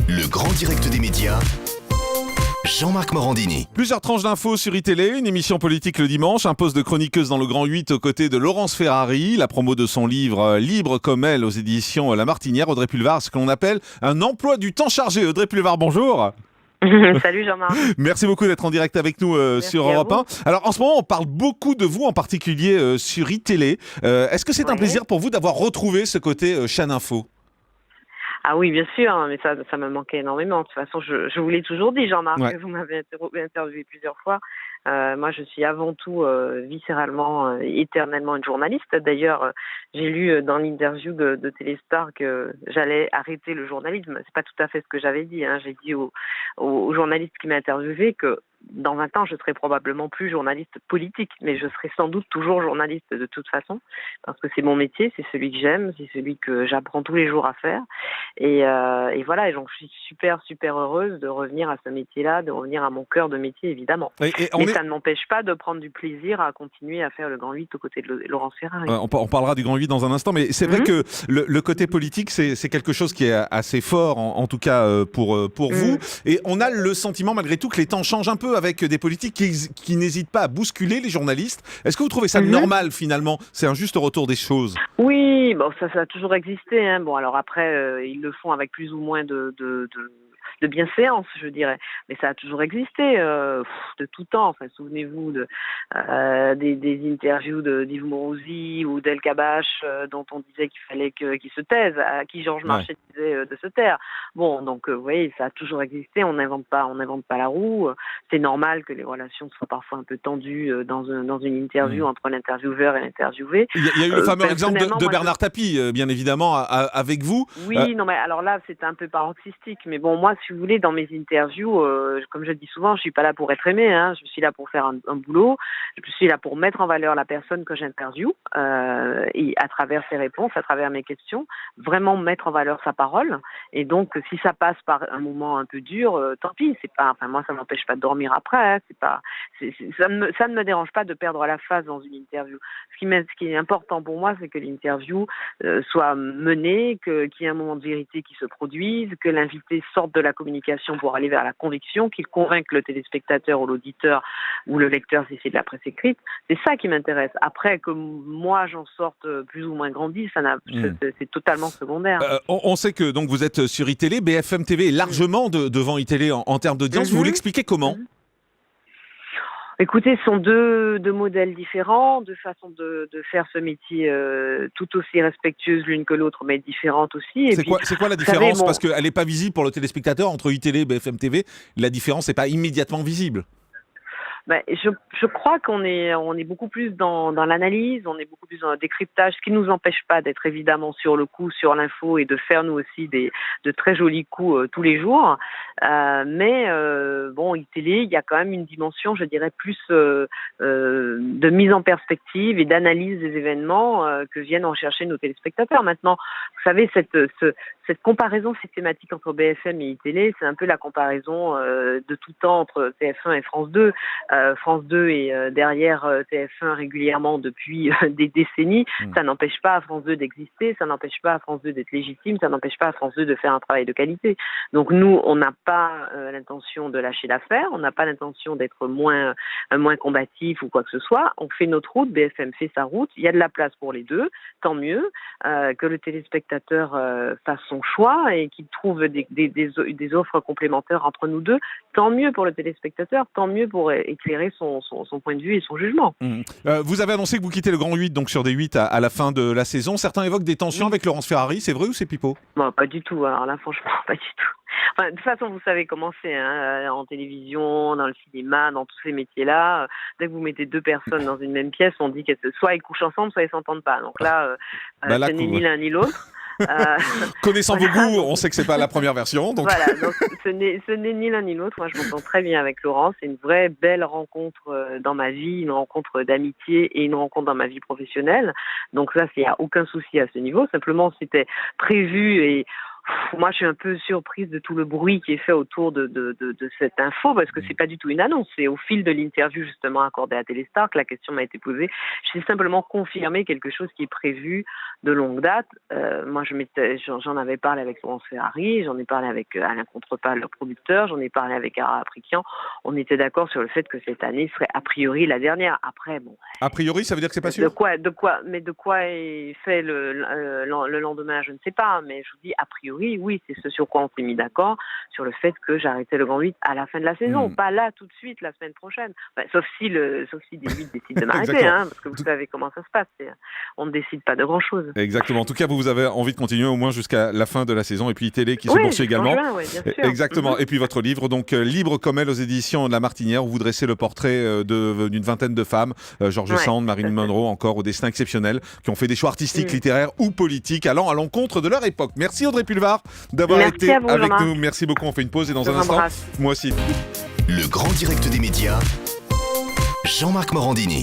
Le grand direct des médias, Jean-Marc Morandini. Plusieurs tranches d'infos sur iTélé, une émission politique le dimanche, un poste de chroniqueuse dans le Grand 8 aux côtés de Laurence Ferrari, la promo de son livre Libre comme elle aux éditions La Martinière. Audrey Pulvar, ce que l'on appelle un emploi du temps chargé. Audrey Pulvar, bonjour. Salut Jean-Marc. Merci beaucoup d'être en direct avec nous sur Europe 1. Alors en ce moment, on parle beaucoup de vous, en particulier sur iTélé. Est-ce que c'est un plaisir pour vous d'avoir retrouvé ce côté chaîne info ? Ah oui, bien sûr, mais ça me manquait énormément. De toute façon, je vous l'ai toujours dit, Jean-Marc, que vous m'avez interviewé plusieurs fois. Moi, je suis avant tout viscéralement, éternellement une journaliste. D'ailleurs, j'ai lu dans l'interview de Téléstar que j'allais arrêter le journalisme. C'est pas tout à fait ce que j'avais dit. J'ai dit au journaliste qui m'a interviewé que dans 20 ans, je serai probablement plus journaliste politique, mais je serai sans doute toujours journaliste de toute façon, parce que c'est mon métier, c'est celui que j'aime, c'est celui que j'apprends tous les jours à faire. Et voilà, et donc je suis super, super heureuse de revenir à ce métier-là, de revenir à mon cœur de métier, évidemment. Mais ça ne m'empêche pas de prendre du plaisir à continuer à faire le Grand 8 aux côtés de Laurence Ferrari. On parlera du Grand 8 dans un instant, mais c'est vrai que le côté politique, c'est quelque chose qui est assez fort, en tout cas pour vous. Et on a le sentiment, malgré tout, que les temps changent un peu avec des politiques qui n'hésitent pas à bousculer les journalistes. Est-ce que vous trouvez ça normal, finalement ? C'est un juste retour des choses. Oui, bon, ça a toujours existé. Bon, alors après, ils le font avec plus ou moins de bienséance, je dirais. Mais ça a toujours existé, de tout temps. Enfin, souvenez-vous des interviews d'Yves Mourouzi ou d'El Kabache, dont on disait qu'il fallait qu'ils se taisent, à qui Georges Marchais disait de se taire. Bon, donc, vous voyez, ça a toujours existé. On n'invente pas la roue. C'est normal que les relations soient parfois un peu tendues dans une interview entre l'intervieweur et l'interviewé. Il y a eu le fameux exemple de Bernard Tapie, bien évidemment, avec vous. Oui, non, mais alors là, c'était un peu paroxystique. Mais bon, moi, si vous voulez, dans mes interviews, comme je dis souvent, je suis pas là pour être aimé. Je suis là pour faire un boulot. Je suis là pour mettre en valeur la personne que j'interviewe et à travers ses réponses, à travers mes questions, vraiment mettre en valeur sa parole. Et donc, si ça passe par un moment un peu dur, tant pis. C'est pas. Enfin, moi, ça m'empêche pas de dormir après. Ça ne me dérange pas de perdre la face dans une interview. Ce qui est important pour moi, c'est que l'interview soit menée, qu'il y ait un moment de vérité qui se produise, que l'invité sorte de la communication pour aller vers la conviction, qu'il convainque le téléspectateur ou l'auditeur ou le lecteur si c'est de la presse écrite. C'est ça qui m'intéresse. Après, que moi j'en sorte plus ou moins grandi, c'est totalement secondaire. On sait que donc vous êtes sur iTélé, BFM TV est largement devant iTélé en termes d'audience. Vous l'exexpliquez comment ? Écoutez, ce sont deux modèles différents, deux façons de faire ce métier tout aussi respectueuses l'une que l'autre, mais différentes aussi. C'est quoi la différence ? Parce qu'elle n'est pas visible pour le téléspectateur entre iTélé et BFM TV. La différence n'est pas immédiatement visible. Je crois qu'on est beaucoup plus dans l'analyse, on est beaucoup plus dans le décryptage, ce qui ne nous empêche pas d'être évidemment sur le coup, sur l'info et de faire nous aussi de très jolis coups tous les jours. Mais iTélé, il y a quand même une dimension, je dirais, plus de mise en perspective et d'analyse des événements que viennent en chercher nos téléspectateurs. Maintenant, vous savez, cette comparaison systématique entre BFM et iTélé, c'est un peu la comparaison de tout temps entre TF1 et France 2. France 2 est derrière TF1 régulièrement depuis des décennies. Ça n'empêche pas à France 2 d'exister, ça n'empêche pas à France 2 d'être légitime, ça n'empêche pas à France 2 de faire un travail de qualité. Donc nous, on n'a pas l'intention de lâcher l'affaire, on n'a pas l'intention d'être moins combatif ou quoi que ce soit. On fait notre route, BFM fait sa route, il y a de la place pour les deux, tant mieux que le téléspectateur fasse son choix et qu'il trouve des offres complémentaires entre nous deux, tant mieux pour le téléspectateur, tant mieux pour éclairer son point de vue et son jugement. Vous avez annoncé que vous quittez le Grand 8, donc sur des 8 à la fin de la saison. Certains évoquent des tensions avec Laurence Ferrari, c'est vrai ou c'est pipeau ? Non, pas du tout. Alors là, franchement, pas du tout. Enfin, de toute façon, vous savez comment c'est, en télévision, dans le cinéma, dans tous ces métiers-là. Dès que vous mettez deux personnes dans une même pièce, on dit que soit ils couchent ensemble, soit ils s'entendent pas. Donc là, ce n'est ni l'un ni l'autre. Connaissant vos goûts, on sait que c'est pas la première version. Donc... Voilà, donc ce n'est ni l'un ni l'autre. Moi, je m'entends très bien avec Laurence. C'est une vraie belle rencontre dans ma vie, une rencontre d'amitié et une rencontre dans ma vie professionnelle. Donc ça, il n'y a aucun souci à ce niveau. Simplement, c'était prévu et Moi, je suis un peu surprise de tout le bruit qui est fait autour de cette info, parce que c'est pas du tout une annonce. C'est au fil de l'interview justement accordée à Téléstar que la question m'a été posée. J'ai simplement confirmé quelque chose qui est prévu de longue date. Moi, j'en avais parlé avec Laurence Ferrari, j'en ai parlé avec Alain Contrepas, le producteur, j'en ai parlé avec Ara Aprikian. On était d'accord sur le fait que cette année serait a priori la dernière. Après, bon. A priori, ça veut dire que c'est pas sûr. De quoi est fait le lendemain, je ne sais pas. Mais je vous dis, a priori, oui, c'est ce sur quoi on s'est mis d'accord, sur le fait que j'arrêtais le Grand 8 à la fin de la saison, pas là tout de suite, la semaine prochaine. Enfin, sauf si des 8 décide de m'arrêter, parce que vous savez comment ça se passe. On ne décide pas de grand-chose. Exactement. En tout cas, vous avez envie de continuer au moins jusqu'à la fin de la saison, et puis Télé qui se poursuit également. Juin, oui, bien sûr. Exactement. Et puis votre livre, donc Libre comme elle aux éditions de La Martinière, où vous dressez le portrait d'une vingtaine de femmes, George Sand, Marilyn Monroe, encore au destin exceptionnel, qui ont fait des choix artistiques, littéraires ou politiques allant à l'encontre de leur époque. Merci Audrey Pulvar d'avoir été avec nous. Merci beaucoup. On fait une pause et dans un instant, moi aussi. Le grand direct des médias, Jean-Marc Morandini.